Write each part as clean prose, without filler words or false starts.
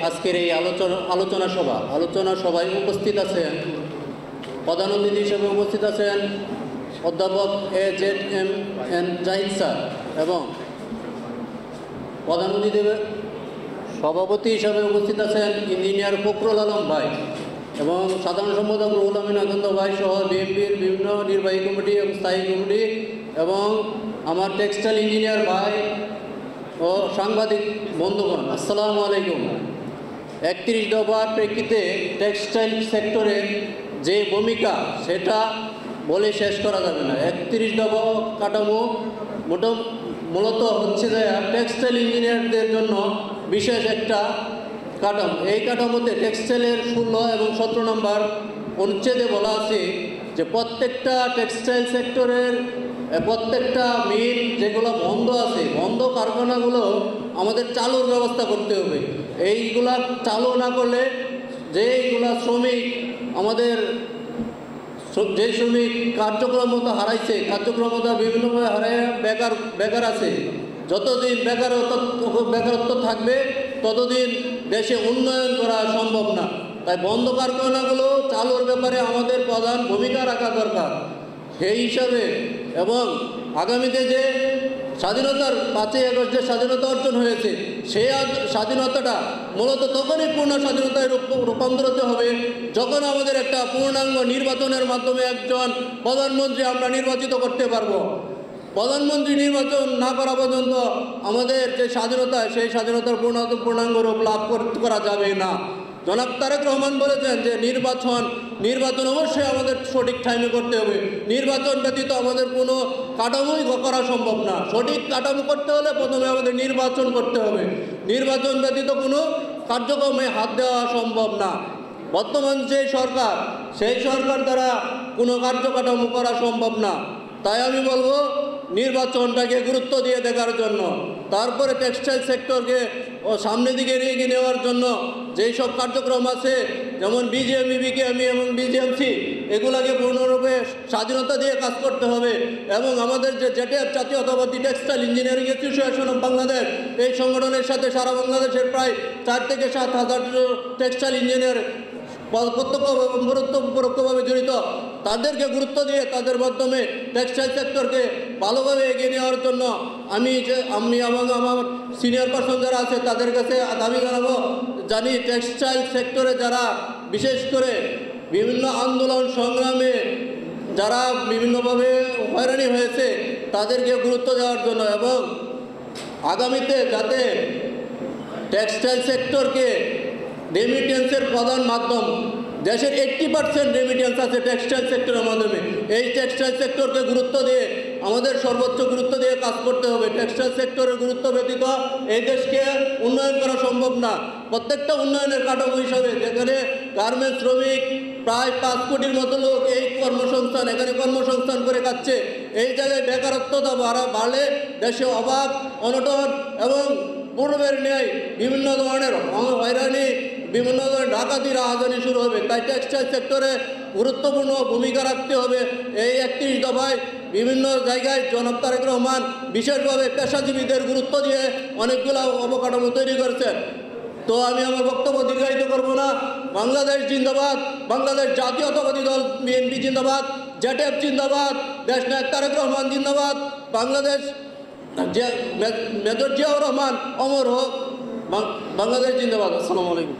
আজকের এই আলোচনা সভায় উপস্থিত আছেন প্রধান অতিথি হিসেবে উপস্থিত আছেন অধ্যাপক AZM জাহিদ স্যার এবং প্রধান অতিথি সভাপতি হিসাবে উপস্থিত আছেন ইঞ্জিনিয়ার ফখরুল আলম ভাই এবং সাধারণ সম্পাদক রুহুল আমিন আনন্দ ভাই সহ বিএনপির বিভিন্ন নির্বাহী কমিটি এবং স্থায়ী কমিটি এবং আমার টেক্সটাইল ইঞ্জিনিয়ার ভাই ও সাংবাদিক বন্ধুগণ, আসসালামু আলাইকুম। 31 দফার প্রেক্ষিতে টেক্সটাইল সেক্টরের যে ভূমিকা সেটা বলে শেষ করা যাবে না। 31 দফা কাঠামো মূলত হচ্ছে যে টেক্সটাইল ইঞ্জিনিয়ারদের জন্য বিশেষ একটা কাঠামো। এই কাঠামোতে টেক্সটাইলের 16 এবং 17 নম্বর অনুচ্ছেদে বলা আছে যে প্রত্যেকটা টেক্সটাইল সেক্টরের প্রত্যেকটা মিল যেগুলো বন্ধ আছে, বন্ধ কারখানাগুলো আমাদের চালুর ব্যবস্থা করতে হবে। এইগুলা চালু না করলে যেইগুলা শ্রমিক আমাদের যে শ্রমিক কার্যক্রমতা হারাইছে, কার্যক্রমতা বিভিন্নভাবে হারায় বেকার আছে, যতদিন বেকারত্ব থাকবে ততদিন দেশে উন্নয়ন করা সম্ভব না। তাই বন্ধ কারখানাগুলো চালুর ব্যাপারে আমাদের প্রধান ভূমিকা রাখা দরকার। সেই হিসাবে এবং আগামীতে যে স্বাধীনতার 5ই আগস্ট যে স্বাধীনতা অর্জন হয়েছে সেই স্বাধীনতাটা মূলত তখনই পূর্ণ স্বাধীনতায় রূপান্তরিত হবে যখন আমাদের একটা পূর্ণাঙ্গ নির্বাচনের মাধ্যমে একজন প্রধানমন্ত্রী আমরা নির্বাচিত করতে পারবো। প্রধানমন্ত্রী নির্বাচন না করা পর্যন্ত আমাদের যে স্বাধীনতা সেই স্বাধীনতার পূর্ণাঙ্গ রূপ লাভ করা যাবে না। জনাব তারেক রহমান বলেছেন যে নির্বাচন অবশ্যই আমাদের সঠিক টাইমে করতে হবে। নির্বাচন ব্যতীত আমাদের কোনো কাঠামোই করা সম্ভব না। সঠিক কাঠামো করতে হলে প্রথমে আমাদের নির্বাচন করতে হবে। নির্বাচন ব্যতীত কোনো কার্যক্রমে হাত দেওয়া সম্ভব না। বর্তমান যে সরকার সেই সরকার দ্বারা কোনো কার্যকাঠামো করা সম্ভব না। তাই আমি বলবো নির্বাচনটাকে গুরুত্ব দিয়ে দেখার জন্য, তারপরে টেক্সটাইল সেক্টরকে সামনের দিকে এগিয়ে নেওয়ার জন্য যেই সব কার্যক্রম আছে যেমন বিজিএমই, বিকেএমই এবং বিজিএমসি এগুলাকে পূর্ণরূপে স্বাধীনতা দিয়ে কাজ করতে হবে এবং আমাদের যে জেটেফ জাতীয়তাবাদী textile engineering association of Bangladesh এই সংগঠনের সাথে সারা বাংলাদেশের প্রায় 4 থেকে 7 হাজার টেক্সটাইল ইঞ্জিনিয়ার প্রত্যক্ষ এবং পরোক্ষভাবে জড়িত, তাদেরকে গুরুত্ব দিয়ে তাদের মাধ্যমে টেক্সটাইল সেক্টরকে ভালোভাবে এগিয়ে নেওয়ার জন্য আমি এবং আমার সিনিয়র পার্সন যারা আছে তাদের কাছে দাবি জানাবো। জানি টেক্সটাইল সেক্টরে যারা বিশেষ করে বিভিন্ন আন্দোলন সংগ্রামে যারা বিভিন্নভাবে হয়রানি হয়েছে তাদেরকে গুরুত্ব দেওয়ার জন্য এবং আগামীতে যাতে টেক্সটাইল সেক্টরকে রেমিটেন্সের প্রধান মাধ্যম, দেশের 80% রেমিটেন্স আছে টেক্সটাইল সেক্টরের মাধ্যমে। এই টেক্সটাইল সেক্টরকে গুরুত্ব দিয়ে আমাদের সর্বোচ্চ গুরুত্ব দিয়ে কাজ করতে হবে। টেক্সটাইল সেক্টরের গুরুত্ব ব্যতীত এই দেশকে উন্নয়ন করা সম্ভব না। প্রত্যেকটা উন্নয়নের কাঠামো হিসাবে যেখানে গার্মেন্টস শ্রমিক প্রায় 5 কোটির মতো লোক এই এখানে কর্মসংস্থান করে খাচ্ছে, এই জায়গায় বেকারত্বতা বাড়লে দেশে অভাব অনটন এবং পূর্বের ন্যায় বিভিন্ন ধরনের হয়রানি, বিভিন্ন ধরনের ডাকাতি রাহাজানি শুরু হবে। তাই টেক্সটাইল সেক্টরে গুরুত্বপূর্ণ ভূমিকা রাখতে হবে। এই 31 দফায় বিভিন্ন জায়গায় জনাব তারেক রহমান বিশেষভাবে পেশাজীবীদের গুরুত্ব দিয়ে অনেকগুলো অবকাঠামো তৈরি করেছেন। তো আমি আমার বক্তব্য দীর্ঘায়িত করব না। বাংলাদেশ জিন্দাবাদ, বাংলাদেশ জাতীয়তাবাদী দল বিএনপি জিন্দাবাদ, জেটেফ জিন্দাবাদ, দেশনায়ক তারেক রহমান জিন্দাবাদ, বাংলাদেশ মেজর জিয়াউর রহমান অমর হোক, বাংলাদেশ জিন্দাবাদ। আসসালামু আলাইকুম।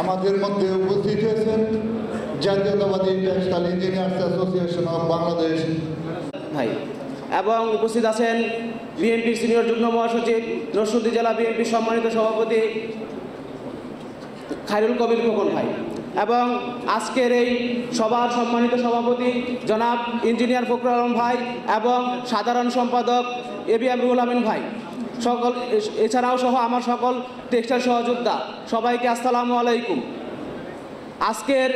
আমাদের মধ্যে উপস্থিত হয়েছেন জাতীয়তাবাদী textile engineers association of Bangladesh ভাই এবং উপস্থিত আছেন বিএনপির সিনিয়র যুগ্ম মহাসচিব নরসিংদী জেলা বিএনপির সম্মানিত সভাপতি খায়রুল কবির খোকন ভাই এবং আজকের এই সভার সম্মানিত সভাপতি জনাব ইঞ্জিনিয়ার ফখরুল আলম ভাই এবং সাধারণ সম্পাদক ABM রুহুল আমিন ভাই সকল, এছাড়াও সহ আমার সকল টেক্সটাইল সহযোদ্ধা, সবাইকে আসসালামু আলাইকুম। আজকের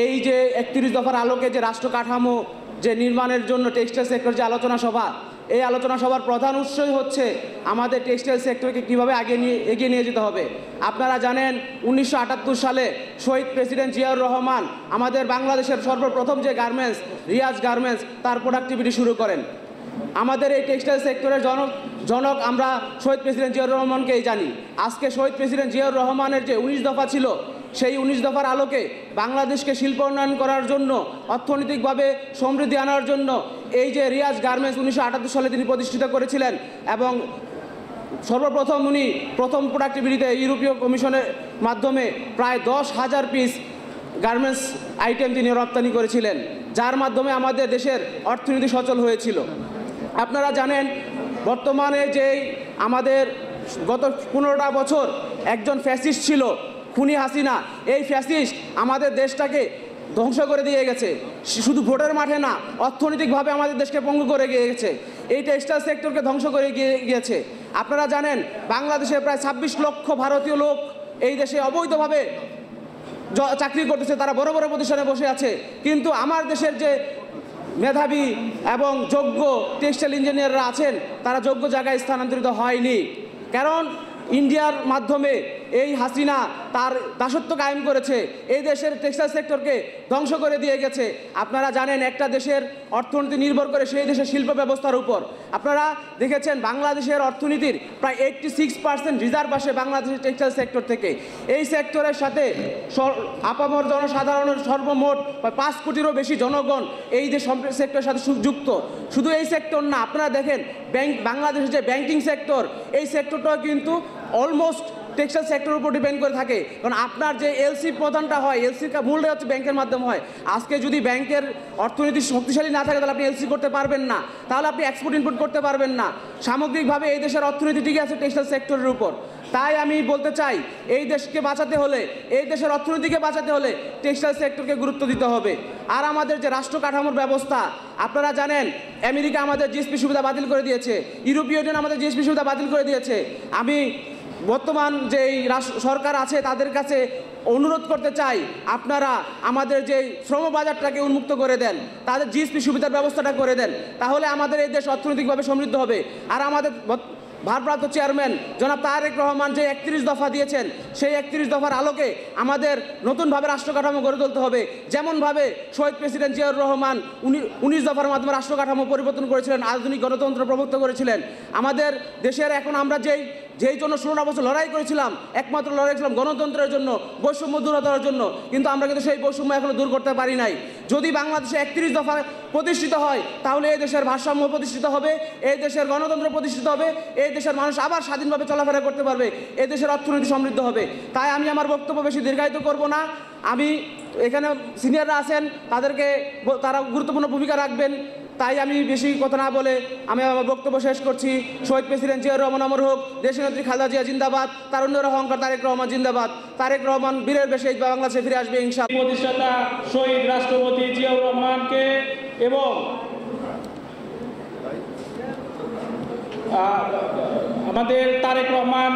এই যে 31 দফার আলোকে যে রাষ্ট্র কাঠামো যে নির্মাণের জন্য টেক্সটাইল সেক্টর যে আলোচনা সভা, এই আলোচনা সভার প্রধান উৎসই হচ্ছে আমাদের টেক্সটাইল সেক্টরকে কীভাবে এগিয়ে নিয়ে যেতে হবে। আপনারা জানেন 1978 সালে শহীদ প্রেসিডেন্ট জিয়াউর রহমান আমাদের বাংলাদেশের সর্বপ্রথম যে গার্মেন্টস রিয়াজ গার্মেন্টস তার প্রোডাক্টিভিটি শুরু করেন। আমাদের এই টেক্সটাইল সেক্টরের জনক আমরা শহীদ প্রেসিডেন্ট জিয়াউর রহমানকেই জানি। আজকে শহীদ প্রেসিডেন্ট জিয়াউর রহমানের যে 19 দফা ছিল, সেই 19 দফার আলোকে বাংলাদেশকে শিল্প উন্নয়ন করার জন্য, অর্থনৈতিকভাবে সমৃদ্ধি আনার জন্য এই যে রিয়াজ গার্মেন্টস 1978 সালে তিনি প্রতিষ্ঠিত করেছিলেন এবং সর্বপ্রথম উনি প্রথম প্রোডাক্টিভিটিতে ইউরোপীয় কমিশনের মাধ্যমে প্রায় 10,000 পিস গার্মেন্টস আইটেম তিনি রপ্তানি করেছিলেন, যার মাধ্যমে আমাদের দেশের অর্থনীতি সচল হয়েছিল। আপনারা জানেন বর্তমানে যেই আমাদের গত 15টা বছর একজন ফ্যাসিস্ট ছিল খুনি হাসিনা, এই ফ্যাসিস্ট আমাদের দেশটাকে ধ্বংস করে দিয়ে গেছে। শুধু ভোটের মাঠে না, অর্থনৈতিকভাবে আমাদের দেশকে পঙ্গু করে গিয়েছে, এই টেক্সটাইল সেক্টরকে ধ্বংস করে গিয়েছে। আপনারা জানেন বাংলাদেশে প্রায় 26 লক্ষ ভারতীয় লোক এই দেশে অবৈধভাবে চাকরি করতেছে, তারা বড় বড় প্রতিষ্ঠানে বসে আছে, কিন্তু আমার দেশের যে মেধাবী এবং যোগ্য টেক্সটাইল ইঞ্জিনিয়াররা আছেন তারা যোগ্য জায়গায় স্থানান্তরিত হয়নি। কারণ ইন্ডিয়ার মাধ্যমে এই হাসিনা তার দাসত্ব কায়েম করেছে, এই দেশের টেক্সটাইল সেক্টরকে ধ্বংস করে দিয়ে গেছে। আপনারা জানেন একটা দেশের অর্থনীতি নির্ভর করে সেই দেশের শিল্প ব্যবস্থার উপর। আপনারা দেখেছেন বাংলাদেশের অর্থনীতির প্রায় 86% রিজার্ভ আসে বাংলাদেশের টেক্সটাইল সেক্টর থেকে। এই সেক্টরের সাথে আপামর জনসাধারণের সর্বমোট 5 কোটিরও বেশি জনগণ এই যে সেক্টরের সাথে যুক্ত। শুধু এই সেক্টর না, আপনারা দেখেন বাংলাদেশের যে ব্যাংকিং সেক্টর, এই সেক্টরটাও কিন্তু অলমোস্ট টেক্সটাইল সেক্টরের উপর ডিপেন্ড করে থাকে। কারণ আপনার যে এলসি প্রদানটা হয়, এলসির মূলটা হচ্ছে ব্যাংকের মাধ্যমে হয়। আজকে যদি ব্যাংকের অর্থনীতি শক্তিশালী না থাকে তাহলে আপনি এলসি করতে পারবেন না, তাহলে আপনি এক্সপোর্ট ইনপুট করতে পারবেন না। সামগ্রিকভাবে এই দেশের অর্থনীতি টিকে আছে টেক্সটাইল সেক্টরের উপর। তাই আমি বলতে চাই এই দেশকে বাঁচাতে হলে, এই দেশের অর্থনীতিকে বাঁচাতে হলে টেক্সটাইল সেক্টরকে গুরুত্ব দিতে হবে। আর আমাদের যে রাষ্ট্র কাঠামোর ব্যবস্থা, আপনারা জানেন আমেরিকা আমাদের জিএসপি সুবিধা বাতিল করে দিয়েছে, ইউরোপীয় ইউনিয়ন আমাদের জিএসপি সুবিধা বাতিল করে দিয়েছে। আমি বর্তমান যে সরকার আছে তাদের কাছে অনুরোধ করতে চাই, আপনারা আমাদের যে শ্রম বাজারটাকে উন্মুক্ত করে দেন, তাদের জিএসপি সুবিধার ব্যবস্থাটা করে দেন, তাহলে আমাদের এই দেশ অর্থনৈতিকভাবে সমৃদ্ধ হবে। আর আমাদের ভারপ্রাপ্ত চেয়ারম্যান জনাব তারেক রহমান যে 31 দফা দিয়েছেন, সেই 31 দফার আলোকে আমাদের নতুনভাবে রাষ্ট্র কাঠামো গড়ে তুলতে হবে। যেমনভাবে শহীদ প্রেসিডেন্ট জিয়াউর রহমান 19 দফার মাধ্যমে রাষ্ট্র কাঠামো পরিবর্তন করেছিলেন, আধুনিক গণতন্ত্র প্রবর্তন করেছিলেন। আমাদের দেশের এখন আমরা যেই জন্য 16 বছর লড়াই করেছিলাম, একমাত্র লড়াই ছিলাম গণতন্ত্রের জন্য, বৈষম্য দূর করার জন্য, কিন্তু আমরা কিন্তু সেই বৈষম্য এখনো দূর করতে পারি নাই। যদি বাংলাদেশে 31 দফা প্রতিষ্ঠিত হয় তাহলে এই দেশের ভারসাম্য প্রতিষ্ঠিত হবে, এই দেশের গণতন্ত্র প্রতিষ্ঠিত হবে, এই দেশের মানুষ আবার স্বাধীনভাবে চলাফেরা করতে পারবে, এই দেশের অর্থনীতি সমৃদ্ধ হবে। তাই আমি আমার বক্তব্য বেশি দীর্ঘায়িত করব না। আমি এখানে সিনিয়ররা আছেন, তারা গুরুত্বপূর্ণ ভূমিকা রাখবেন, তাই আমি বেশি কথা না বলে আমি আমার বক্তব্য শেষ করছি। শহীদ প্রেসিডেন্ট জিয়াউর রহমান অমর হোক, দেশনেত্রী খালেদা জিয়া জিন্দাবাদ, তারুণ্যের অহংকার তারেক রহমান জিন্দাবাদ। তারেক রহমান বীরের বেশে বাংলাদেশে ফিরে আসবে ইনশাআল্লাহ। প্রতিষ্ঠাতা শহীদ রাষ্ট্রপতি জিয়াউর রহমানকে এবং আমাদের তারেক রহমান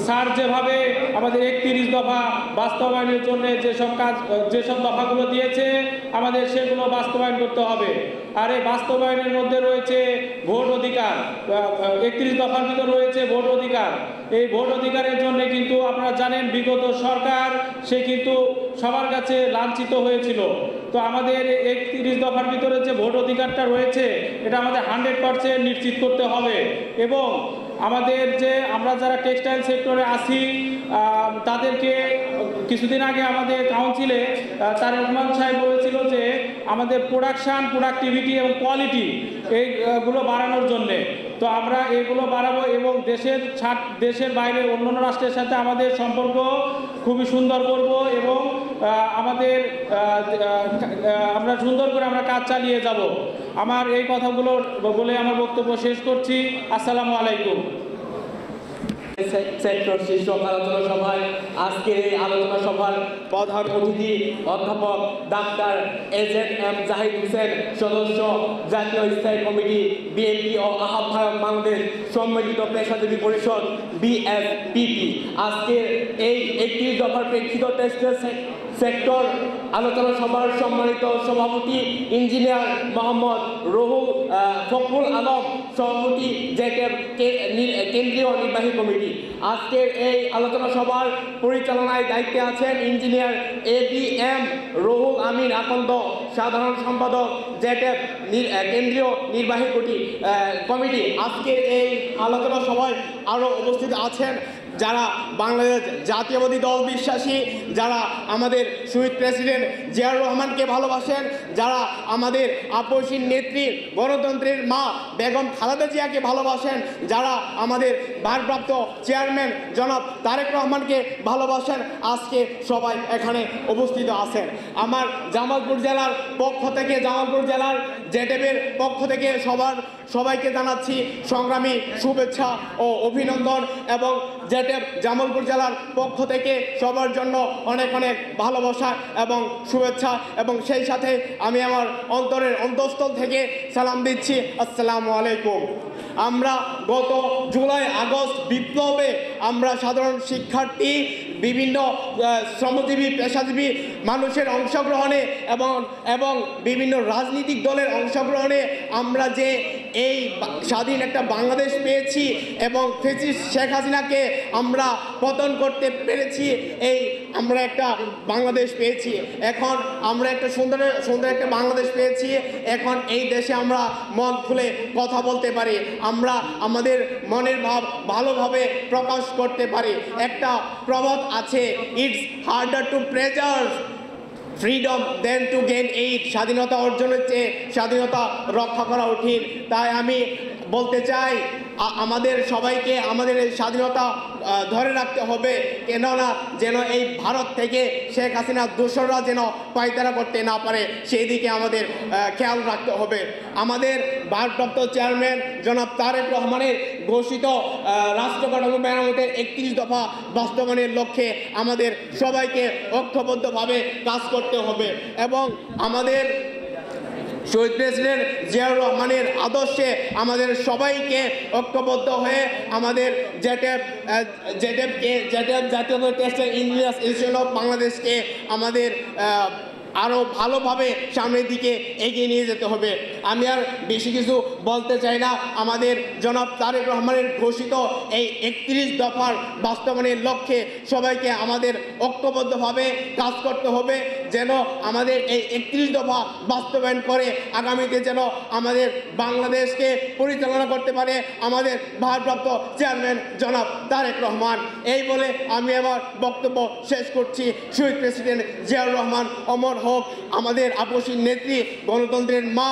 স্যার যেভাবে আমাদের 31 দফা বাস্তবায়নের জন্য যেসব দফাগুলো দিয়েছে আমাদের সেগুলো বাস্তবায়ন করতে হবে। আর এই বাস্তবায়নের মধ্যে রয়েছে ভোট অধিকার, 31 দফার ভিতর রয়েছে ভোট অধিকার। এই ভোট অধিকারের জন্য কিন্তু আপনারা জানেন বিগত সরকার সে কিন্তু সবার কাছে লাঞ্ছিত হয়েছিল। তো আমাদের 31 দফার ভিতরে যে ভোট অধিকারটা রয়েছে এটা আমাদের 100% নিশ্চিত করতে হবে। এবং আমাদের যে আমরা যারা টেক্সটাইল সেক্টরে আছি তাদেরকে কিছুদিন আগে আমাদের কাউন্সিলে তারেক রহমান সাহেব বলেছিল যে আমাদের প্রোডাক্টিভিটি এবং কোয়ালিটি এইগুলো বাড়ানোর জন্যে। তো আমরা এগুলো বাড়াবো এবং দেশের বাইরে অন্যান্য রাষ্ট্রের সাথে আমাদের সম্পর্ক খুবই সুন্দর করব এবং আমরা সুন্দর করে আমরা কাজ চালিয়ে যাব। আমার এই কথাগুলো বলে আমার বক্তব্য শেষ করছি। আসসালামু আলাইকুম। সেক্টর শীর্ষক আলোচনা সভায় আজকের এই আলোচনা সভার প্রধান অতিথি অধ্যাপক ডাক্তার এজেড.এম. জাহিদ হোসেন, সদস্য জাতীয় স্থায়ী কমিটি বিএনপি ও আহ্বায়ক বাংলাদেশ সম্মিলিত পেশাজীবী পরিষদ বিএসপিপি। আজকের এই 31 দফার প্রেক্ষিত টেক্সটাইল সেক্টর আলোচনা সভার সম্মানিত সভাপতি ইঞ্জিনিয়ার মোহাম্মদ ফখরুল আলম, সভাপতি জেকেব কেন্দ্রীয় নির্বাহী কমিটি। আজকের এই আলোচনা সভার পরিচালনায় দায়িত্বে আছেন ইঞ্জিনিয়ার ABM রুহুল আমিন আকন্দ, সাধারণ সম্পাদক জেকেব কেন্দ্রীয় নির্বাহী কমিটি। আজকের এই আলোচনা সভায় আরও উপস্থিত আছেন যারা বাংলাদেশ জাতীয়বাদী দল বিশ্বাসী, যারা আমাদের শহীদ প্রেসিডেন্ট জিয়াউর রহমানকে ভালোবাসেন, যারা আমাদের আপসীন নেত্রী গণতন্ত্রের মা বেগম খালেদা জিয়াকে ভালোবাসেন, যারা আমাদের ভারপ্রাপ্ত চেয়ারম্যান জনাব তারেক রহমানকে ভালোবাসেন, আজকে সবাই এখানে উপস্থিত আছেন। আমার জামালপুর জেলার পক্ষ থেকে, জামালপুর জেলার জেটেবের পক্ষ থেকে সবাইকে জানাচ্ছি সংগ্রামী শুভেচ্ছা ও অভিনন্দন, এবং জেটেব জামালপুর জেলার পক্ষ থেকে সবার জন্য অনেক অনেক ভালোবাসা এবং শুভেচ্ছা, এবং সেই সাথে আমি আমার অন্তরের অন্তঃস্থল থেকে সালাম দিচ্ছি, আসসালামু আলাইকুম। আমরা গত জুলাই আগস্ট বিপ্লবে আমরা সাধারণ শিক্ষার্থী, বিভিন্ন শ্রমজীবী পেশাজীবী মানুষের অংশগ্রহণে এবং বিভিন্ন রাজনৈতিক দলের অংশগ্রহণে আমরা যে এই স্বাধীন একটা বাংলাদেশ পেয়েছি এবং ফ্যাসিস্ট শেখ হাসিনাকে আমরা পতন করতে পেরেছি, আমরা একটা বাংলাদেশ পেয়েছি। এখন আমরা একটা সুন্দর একটা বাংলাদেশ পেয়েছি। এখন এই দেশে আমরা মন খুলে কথা বলতে পারি, আমরা আমাদের মনের ভাব ভালোভাবে প্রকাশ করতে পারি। একটা প্রবাদ আছে, it's harder to preserve freedom than to gain it. স্বাধীনতা অর্জনের চেয়ে স্বাধীনতা রক্ষা করা কঠিন। তাই আমি বলতে চাই আমাদের সবাইকে আমাদের এই স্বাধীনতা ধরে রাখতে হবে, কেননা যেন এই ভারত থেকে শেখ হাসিনার দোসররা যেন পায়তারা করতে না পারে, সেই দিকে আমাদের খেয়াল রাখতে হবে। আমাদের ভারপ্রাপ্ত চেয়ারম্যান জনাব তারেক রহমানের ঘোষিত রাষ্ট্র কাঠামো মেরামতের 31 দফা বাস্তবায়নের লক্ষ্যে আমাদের সবাইকে ঐক্যবদ্ধভাবে কাজ করতে হবে, এবং আমাদের শহীদ প্রেসিডেন্ট জিয়াউর রহমানের আদর্শে আমাদের সবাইকে ঐক্যবদ্ধ হয়ে আমাদের জেটেব জাতীয় টেক্সটাইল ইঞ্জিনিয়ার্স ইনস্টিটিউট অফ বাংলাদেশকে আমাদের আরও ভালোভাবে সামনের দিকে এগিয়ে নিয়ে যেতে হবে। আমি আর বেশি কিছু বলতে চাই না। আমাদের জনাব তারেক রহমানের ঘোষিত এই 31 দফার বাস্তবায়নের লক্ষ্যে সবাইকে আমাদের ঐক্যবদ্ধভাবে কাজ করতে হবে, যেন আমাদের এই 31 দফা বাস্তবায়ন করে আগামীতে যেন আমাদের বাংলাদেশকে পরিচালনা করতে পারে আমাদের ভারপ্রাপ্ত চেয়ারম্যান জনাব তারেক রহমান। এই বলে আমি আমার বক্তব্য শেষ করছি। শহীদ প্রেসিডেন্ট জিয়াউর রহমান অমর হোক, আমাদের আপসীন নেত্রী গণতন্ত্রের মা